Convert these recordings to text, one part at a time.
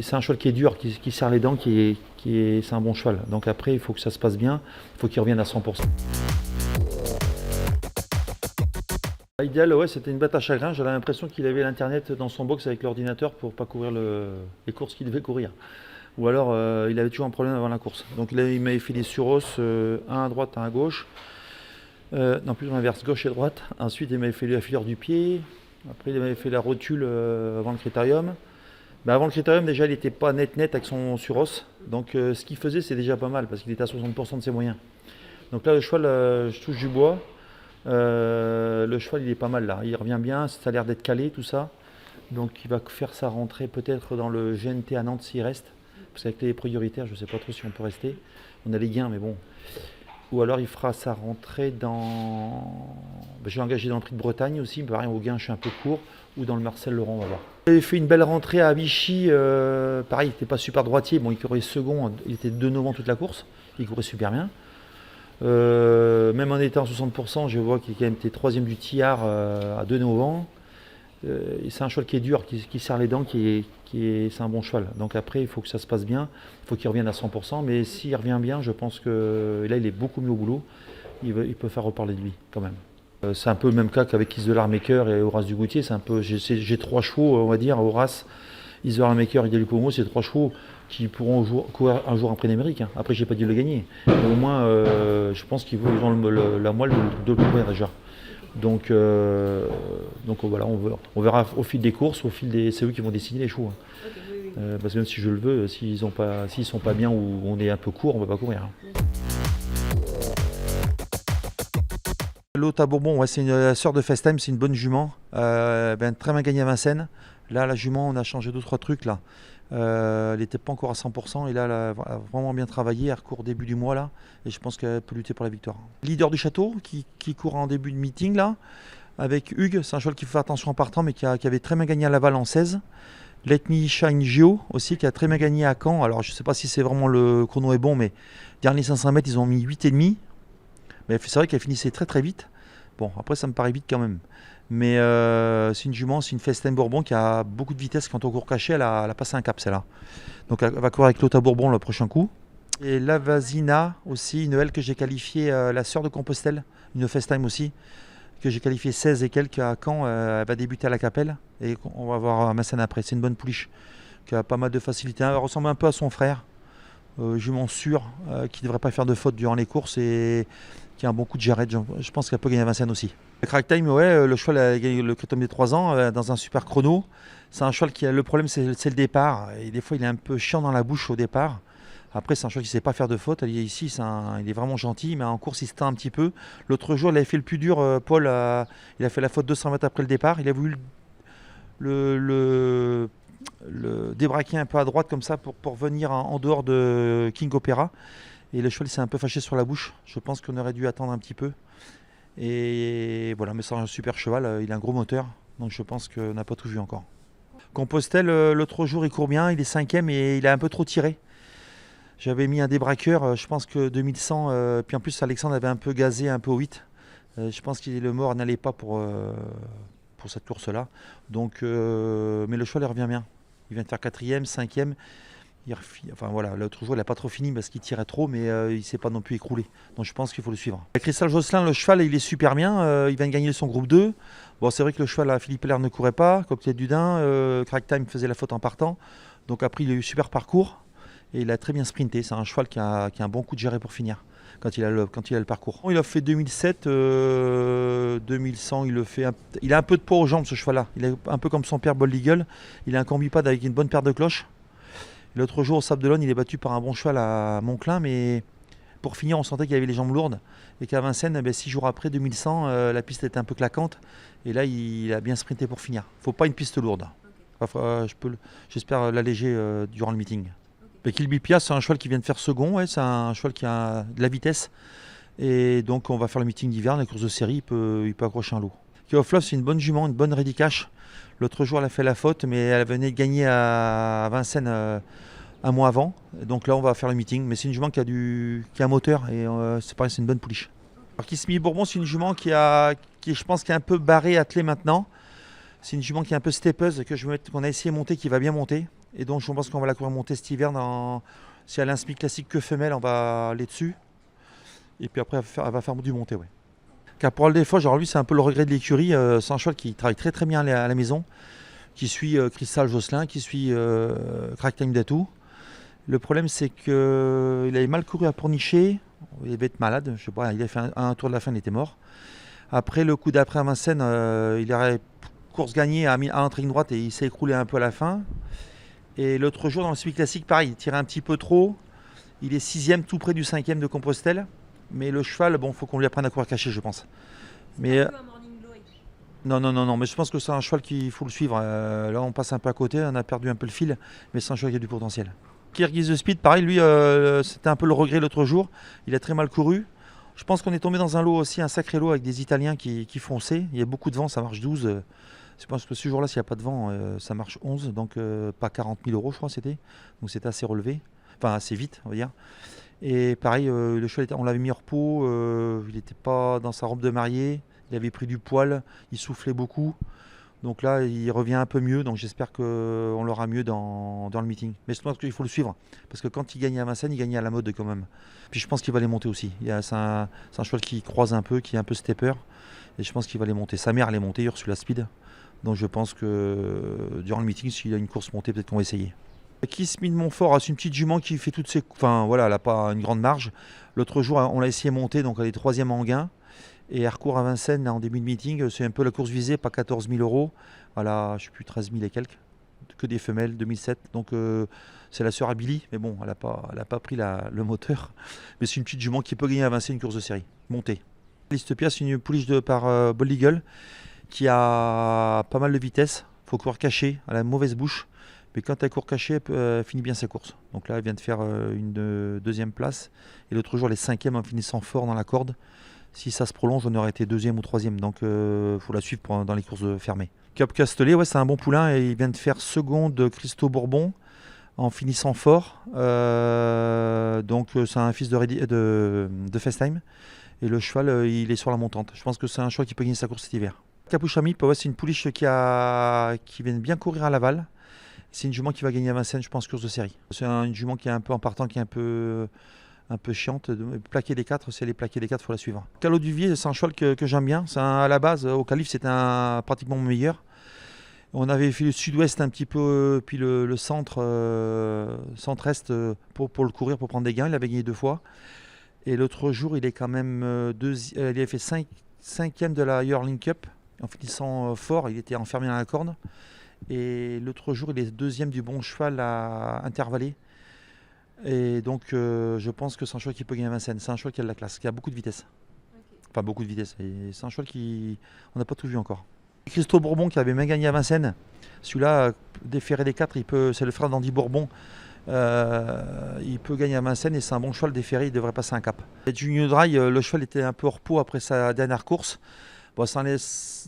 C'est un cheval qui est dur, qui serre les dents, c'est un bon cheval. Donc après, il faut que ça se passe bien, il faut qu'il revienne à 100%. L'idéal, ouais, c'était une bête à chagrin. J'avais l'impression qu'il avait l'internet dans son box avec l'ordinateur pour pas courir les courses qu'il devait courir. Ou alors, il avait toujours un problème avant la course. Donc là, il m'avait fait des suros, un à droite, un à gauche. Non, plus l'inverse, gauche et droite. Ensuite, il m'avait fait la filure du pied. Après, il m'avait fait la rotule avant le critérium. Mais avant le critérium, déjà, il n'était pas net avec son suros. Donc, ce qu'il faisait, c'est déjà pas mal parce qu'il était à 60% de ses moyens. Donc là, le cheval, je touche du bois. Le cheval, il est pas mal là. Il revient bien, ça a l'air d'être calé, tout ça. Donc, il va faire sa rentrée peut-être dans le GNT à Nantes s'il reste. Parce qu'avec les prioritaires, je ne sais pas trop si on peut rester. On a les gains, mais bon. Ou alors il fera sa rentrée dans. J'ai engagé dans le prix de Bretagne aussi, mais pareil, au gain, je suis un peu court. Ou dans le Marcel Laurent, on va voir. Il avait fait une belle rentrée à Vichy. Pareil, il n'était pas super droitier. Bon, il courait second. Il était de 9 ans toute la course. Il courait super bien. Même en étant à 60%, je vois qu'il a quand même été troisième du Tillard à 2 novembre. C'est un cheval qui est dur, qui serre les dents, c'est un bon cheval. Donc après, il faut que ça se passe bien, il faut qu'il revienne à 100%. Mais s'il revient bien, je pense que là, il est beaucoup mieux au boulot. Il peut faire reparler de lui quand même. C'est un peu le même cas qu'avec Isolar Maker et Horace Dugoutier. J'ai 3 chevaux, on va dire, Horace, Isolar Maker et Galupomo, c'est 3 chevaux qui pourront courir un jour en Prix d'Amérique. Après, j'ai pas dit de le gagner. Mais au moins, je pense qu'ils ont la moelle de le courir déjà. Donc voilà, on verra au fil des courses, c'est eux qui vont décider les chevaux. Okay, oui. Parce que même si je le veux, s'ils sont pas bien ou on est un peu court, on ne va pas courir. L'autre à Bourbon, ouais, c'est la sœur de FaceTime, c'est une bonne jument. Très bien gagnée à Vincennes. Là, la jument, on a changé 2-3 trucs là. Elle n'était pas encore à 100% et là, elle a vraiment bien travaillé. Elle recourt début du mois là et je pense qu'elle peut lutter pour la victoire. Leader du château qui court en début de meeting là avec Hugues, c'est un cheval qui fait attention en partant mais qui avait très bien gagné à Laval en 16. Let Me Shine Gio aussi qui a très bien gagné à Caen. Alors je ne sais pas si c'est vraiment le chrono est bon mais dernier 500 mètres ils ont mis 8,5. Mais c'est vrai qu'elle finissait très très vite. Bon après ça me paraît vite quand même. Mais c'est une jument, c'est une FaceTime Bourbon qui a beaucoup de vitesse quand on court caché, elle a passé un cap celle-là. Donc elle va courir avec l'Ota Bourbon le prochain coup. Et Lavazina aussi, une L que j'ai qualifiée, la sœur de Compostelle, une FaceTime aussi, que j'ai qualifiée 16 et quelques à Caen, elle va débuter à la Capelle et on va voir à Massène après. C'est une bonne pouliche qui a pas mal de facilité. Elle ressemble un peu à son frère, jument sûr, qui ne devrait pas faire de faute durant les courses et qui a un bon coup de jarret. Je pense qu'elle peut gagner à Vincennes aussi. Le Crack Time, ouais, le cheval a gagné le critérium des 3 ans dans un super chrono. C'est un cheval qui a le problème, c'est le départ. Et des fois, il est un peu chiant dans la bouche au départ. Après, c'est un cheval qui ne sait pas faire de faute. Ici, il est vraiment gentil, mais en course, il se tend un petit peu. L'autre jour, il avait fait le plus dur. Paul, il a fait la faute 200 mètres après le départ. Il a voulu le débraquer un peu à droite comme ça pour venir en dehors de King Opera. Et le cheval s'est un peu fâché sur la bouche. Je pense qu'on aurait dû attendre un petit peu. Et voilà, mais c'est un super cheval. Il a un gros moteur. Donc je pense qu'on n'a pas tout vu encore. Compostelle, l'autre jour, il court bien. Il est 5e et il a un peu trop tiré. J'avais mis un débraqueur, je pense que 2100. Puis en plus, Alexandre avait un peu gazé, un peu au 8. Je pense que le mort n'allait pas pour cette course-là. Donc, mais le cheval, il revient bien. Il vient de faire 4e, 5e. Enfin voilà, l'autre jour il n'a pas trop fini parce qu'il tirait trop, mais il ne s'est pas non plus écroulé. Donc je pense qu'il faut le suivre. Cristal Josselin, le cheval, il est super bien. Il vient de gagner son groupe 2. Bon, c'est vrai que le cheval à Philippe Heller ne courait pas. Cocktail du Dain, Crack Time faisait la faute en partant. Donc après, il a eu super parcours et il a très bien sprinté. C'est un cheval qui a un bon coup de jarret pour finir quand il a le parcours. Il a fait 2007, 2100. Il a un peu de poids aux jambes ce cheval-là. Il est un peu comme son père Bold Eagle. Il a un combipad avec une bonne paire de cloches. L'autre jour au Sable d'Olonne, il est battu par un bon cheval à Monclin, mais pour finir, on sentait qu'il avait les jambes lourdes et qu'à Vincennes, 6 jours après, 2100, la piste était un peu claquante et là, il a bien sprinté pour finir. Il ne faut pas une piste lourde. Enfin, j'espère l'alléger durant le meeting. Okay. Kilby Pia, c'est un cheval qui vient de faire second, ouais, c'est un cheval qui a de la vitesse et donc on va faire le meeting d'hiver, les courses de série, il peut accrocher un lot. Keoflof, c'est une bonne jument, une bonne ready cash. L'autre jour, elle a fait la faute, mais elle venait de gagner à Vincennes un mois avant. Donc là, on va faire le meeting. Mais c'est une jument qui a un moteur et c'est pareil, c'est une bonne pouliche. Alors, Kiss Me Bourbon, c'est une jument qui je pense, qui est un peu barrée, attelée maintenant. C'est une jument qui est un peu steppeuse, qu'on a essayé de monter, qui va bien monter. Et donc je pense qu'on va la courir monter cet hiver. Si elle a un SMI classique que femelle, on va aller dessus. Et puis après, elle va faire du monté. Ouais. Caporal des Foches, alors lui, c'est un peu le regret de l'écurie. C'est un cheval qui travaille très très bien à la maison, qui suit Crystal Josselin, qui suit Crack Time Datou. Le problème, c'est qu'il avait mal couru à Pornichet. Il devait être malade. Je sais pas, il a fait un tour de la fin, il était mort. Après, le coup d'après à Vincennes, il aurait course gagnée à l'entrée ligne droite et il s'est écroulé un peu à la fin. Et l'autre jour, dans le SMI classique, pareil, il tirait un petit peu trop. Il est 6e, tout près du 5e de Compostelle. Mais le cheval, bon, faut qu'on lui apprenne à courir caché, je pense. Mais non, mais je pense que c'est un cheval qu'il faut le suivre. Là, on passe un peu à côté, on a perdu un peu le fil, mais c'est un cheval qui a du potentiel. Kyrgyz The Speed, pareil, lui, c'était un peu le regret l'autre jour. Il a très mal couru. Je pense qu'on est tombé dans un lot aussi, un sacré lot avec des Italiens qui fonçaient. Il y a beaucoup de vent, ça marche 12. Je pense que ce jour-là, s'il n'y a pas de vent, ça marche 11, donc pas 40 000 euros, je crois, c'était. Donc c'était assez relevé, enfin assez vite, on va dire. Et pareil, le cheval, on l'avait mis hors pot, il n'était pas dans sa robe de mariée, il avait pris du poil, il soufflait beaucoup. Donc là, il revient un peu mieux, donc j'espère qu'on l'aura mieux dans le meeting. Mais je pense qu'il faut le suivre, parce que quand il gagne à Vincennes, il gagne à la mode quand même. Puis je pense qu'il va les monter aussi. C'est un cheval qui croise un peu, qui est un peu stepper, et je pense qu'il va les monter. Sa mère, elle est montée, Ursula Speed. Donc je pense que durant le meeting, s'il y a une course montée, peut-être qu'on va essayer. Kiss Me de Montfort, c'est une petite jument qui fait toutes ses... Enfin voilà, elle n'a pas une grande marge. L'autre jour, on l'a essayé monter, donc elle est 3e en gain. Et elle recourt à Vincennes en début de meeting. C'est un peu la course visée, pas 14 000 euros. Voilà, je ne sais plus, 13 000 et quelques. Que des femelles, 2007. Donc c'est la sœur à Billy. Mais bon, elle n'a pas pris le moteur. Mais c'est une petite jument qui peut gagner à Vincennes une course de série. Montée. Listepia, c'est une pouliche par Bold Eagle qui a pas mal de vitesse. Il faut courir caché, elle a une mauvaise bouche. Mais quand elle court cachée, elle finit bien sa course. Donc là, elle vient de faire une deuxième place. Et l'autre jour, elle est 5e en finissant fort dans la corde. Si ça se prolonge, on aurait été 2e ou 3e. Donc il faut la suivre dans les courses fermées. Cap Castellet, ouais, c'est un bon poulain. Et il vient de faire seconde Christo Bourbon en finissant fort. Donc c'est un fils de FaceTime. Et le cheval, il est sur la montante. Je pense que c'est un cheval qui peut gagner sa course cet hiver. Capuchami, ouais, c'est une pouliche qui vient bien courir à Laval. C'est une jument qui va gagner à Vincennes, je pense, course de série. C'est une jument qui est un peu en partant, qui est un peu chiante. Plaquer des 4, si elle est plaquée des 4, il faut la suivre. Calot du Vier, c'est un cheval que j'aime bien. À la base, au calife, c'était pratiquement mon meilleur. On avait fait le sud-ouest un petit peu, puis le centre-est pour le courir, pour prendre des gains. Il avait gagné 2 fois. Et l'autre jour, il est quand même il avait fait 5e de la Yearling Cup. En finissant fort, il était enfermé dans la corde. Et l'autre jour, il est 2e du bon cheval à intervaller. Et donc, je pense que c'est un cheval qui peut gagner à Vincennes. C'est un cheval qui a de la classe, qui a beaucoup de vitesse. Okay. Enfin, beaucoup de vitesse. Et c'est un cheval on n'a pas tout vu encore. Christo Bourbon, qui avait même gagné à Vincennes. Celui-là, déféré des 4, c'est le frère d'Andy Bourbon. Il peut gagner à Vincennes et c'est un bon cheval déféré. Il devrait passer un cap. Et Junior Dry, le cheval était un peu hors pot après sa dernière course. Bon,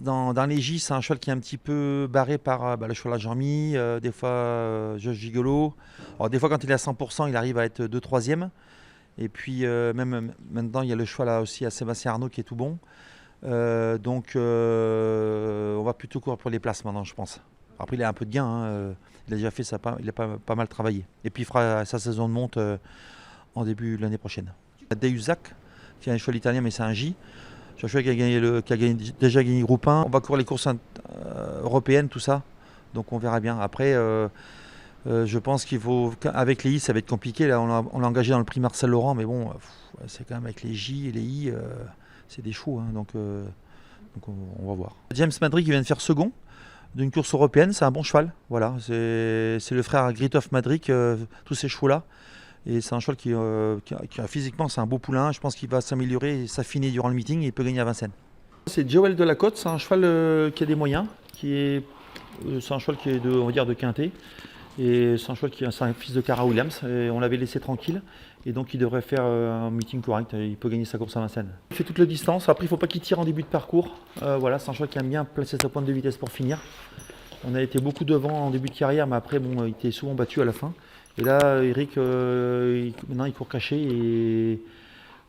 dans les J, c'est un cheval qui est un petit peu barré par le cheval à Jean-Mi, des fois Josh Gigolo. Alors, des fois, quand il est à 100%, il arrive à être 2-3e. Et puis, même maintenant, il y a le cheval là aussi à Sébastien Arnaud qui est tout bon. Donc, on va plutôt courir pour les places maintenant, je pense. Après, il a un peu de gain. Il a déjà fait ça, il a pas mal travaillé. Et puis, il fera sa saison de monte en début de l'année prochaine. Deusac, qui est un cheval italien, mais c'est un J. C'est un cheval qui a déjà gagné groupe 1. On va courir les courses européennes, tout ça. Donc on verra bien. Après, je pense qu'il faut... Avec les I, ça va être compliqué. Là, on l'a engagé dans le prix Marcel Laurent. Mais bon, c'est quand même avec les J et les I, c'est des choux. Donc on va voir. James Madrid qui vient de faire second d'une course européenne. C'est un bon cheval. Voilà, c'est le frère Gritoff Madrid, tous ces chevaux-là. Et c'est un cheval qui physiquement, c'est un beau poulain. Je pense qu'il va s'améliorer et s'affiner durant le meeting et il peut gagner à Vincennes. C'est Joël de la Côte, c'est un cheval qui a des moyens. C'est un cheval qui est de quintet. Et c'est un cheval c'est un fils de Cara Williams. Et on l'avait laissé tranquille. Et donc il devrait faire un meeting correct. Il peut gagner sa course à Vincennes. Il fait toute la distance. Après, il ne faut pas qu'il tire en début de parcours. Voilà, c'est un cheval qui aime bien placer sa pointe de vitesse pour finir. On a été beaucoup devant en début de carrière, mais après, il était souvent battu à la fin. Et là, Eric, maintenant, il court caché.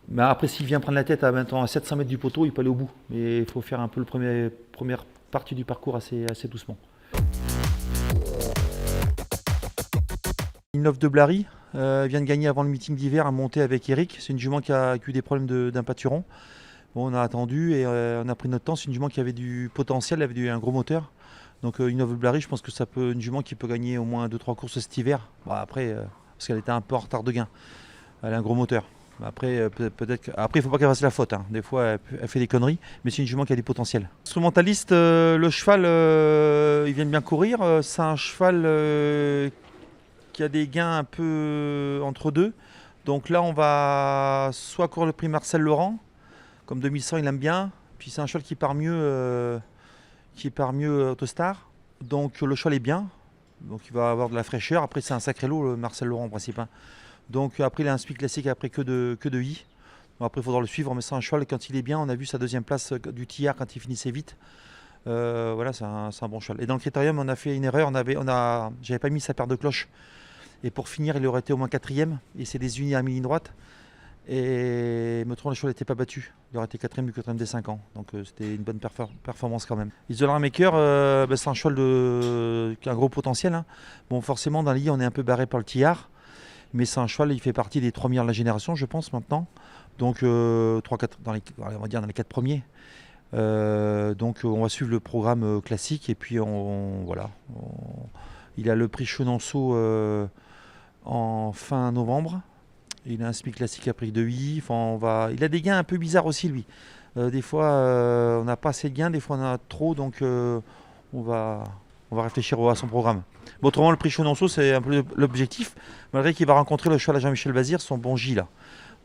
Mais après, s'il vient prendre la tête à 700 mètres du poteau, il peut aller au bout. Mais il faut faire un peu première partie du parcours assez doucement. Une Love de Blary, vient de gagner avant le meeting d'hiver à monter avec Eric. C'est une jument qui a eu des problèmes d'impâturon. Bon, on a attendu et on a pris notre temps. C'est une jument qui avait du potentiel, elle avait un gros moteur. Donc une Love de Blary, je pense que ça peut une jument qui peut gagner au moins 2-3 courses cet hiver. Bon, après, parce qu'elle était un peu en retard de gain. Elle a un gros moteur. Après, peut-être. Après, il ne faut pas qu'elle fasse la faute. Hein. Des fois, elle fait des conneries, mais c'est une jument qui a du potentiel. Instrumentaliste, le cheval, il vient de bien courir. C'est un cheval qui a des gains un peu entre deux. Donc là, on va soit courir le prix Marcel Laurent, comme 2100, il aime bien. Puis c'est un cheval qui part mieux Autostar. Donc le cheval est bien. Donc il va avoir de la fraîcheur. Après, c'est un sacré lot, le Marcel Laurent en principe. Hein. Donc après, il a un speed classique après que de I. Bon, après, il faudra le suivre, mais c'est un cheval, quand il est bien, on a vu sa deuxième place du Tillard quand il finissait vite. Voilà, c'est un bon cheval. Et dans le critérium, on a fait une erreur. J'avais pas mis sa paire de cloches. Et pour finir, il aurait été au moins quatrième. Et c'est des unis à mi-ligne droite. Et me trompe, le cheval n'était pas battu. Il aurait été quatrième du quatrième des 5 ans. Donc c'était une bonne performance quand même. Isola Maker, c'est un cheval qui a un gros potentiel. Hein. Bon, forcément, dans la ligne, on est un peu barré par le Tillard. Mais c'est un cheval, il fait partie des 3 meilleurs de la génération, je pense, maintenant. Donc, 3-4, on va dire dans les 4 premiers. Donc, on va suivre le programme classique. Et puis, il a le prix Chenonceau en fin novembre. Il a un SPIC classique à prix de I. Il a des gains un peu bizarres aussi, lui. Des fois, on n'a pas assez de gains, des fois, on en a trop. Donc, on va réfléchir à son programme. Bon, autrement, le prix Chenonceau, c'est un peu l'objectif. Malgré qu'il va rencontrer le cheval à Jean-Michel Vazir, son bon J là.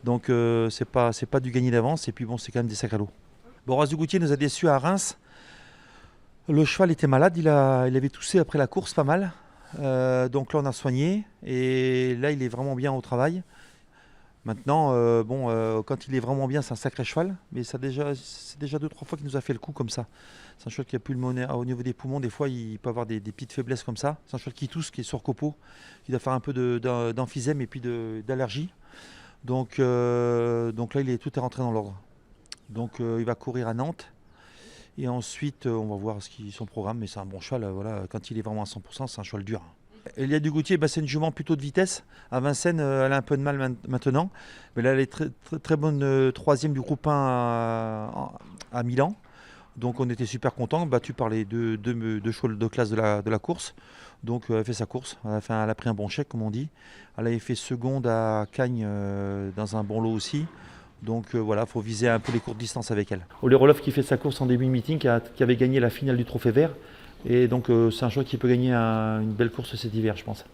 Donc, c'est pas du gagné d'avance. Et puis, bon, c'est quand même des sacrés lots. Bon, Horace Dugoutier nous a déçus à Reims. Le cheval était malade. Il avait toussé après la course pas mal. Donc là, on a soigné. Et là, il est vraiment bien au travail. Maintenant, quand il est vraiment bien, c'est un sacré cheval, mais c'est déjà 2-3 fois qu'il nous a fait le coup comme ça. C'est un cheval qui a pulmonaire au niveau des poumons, des fois il peut avoir des petites faiblesses comme ça. C'est un cheval qui tousse, qui est sur copeaux, qui doit faire un peu d'emphysème et puis d'allergie. Donc là, tout est rentré dans l'ordre. Donc il va courir à Nantes. Et ensuite, on va voir son programme, mais c'est un bon cheval. Voilà, quand il est vraiment à 100%, c'est un cheval dur. Elia Dugoutier, c'est une jument plutôt de vitesse. À Vincennes, elle a un peu de mal maintenant. Mais là, elle est très bonne troisième du groupe 1 à Milan. Donc on était super contents, battue par les deux chevaux de classe de la course. Donc elle a fait sa course, elle a pris un bon chèque comme on dit. Elle avait fait seconde à Cagnes dans un bon lot aussi. Donc voilà, il faut viser un peu les courtes distances avec elle. Ole Roloff qui fait sa course en début de meeting, qui avait gagné la finale du Trophée Vert. Et donc c'est un choix qui peut gagner une belle course cet hiver, je pense.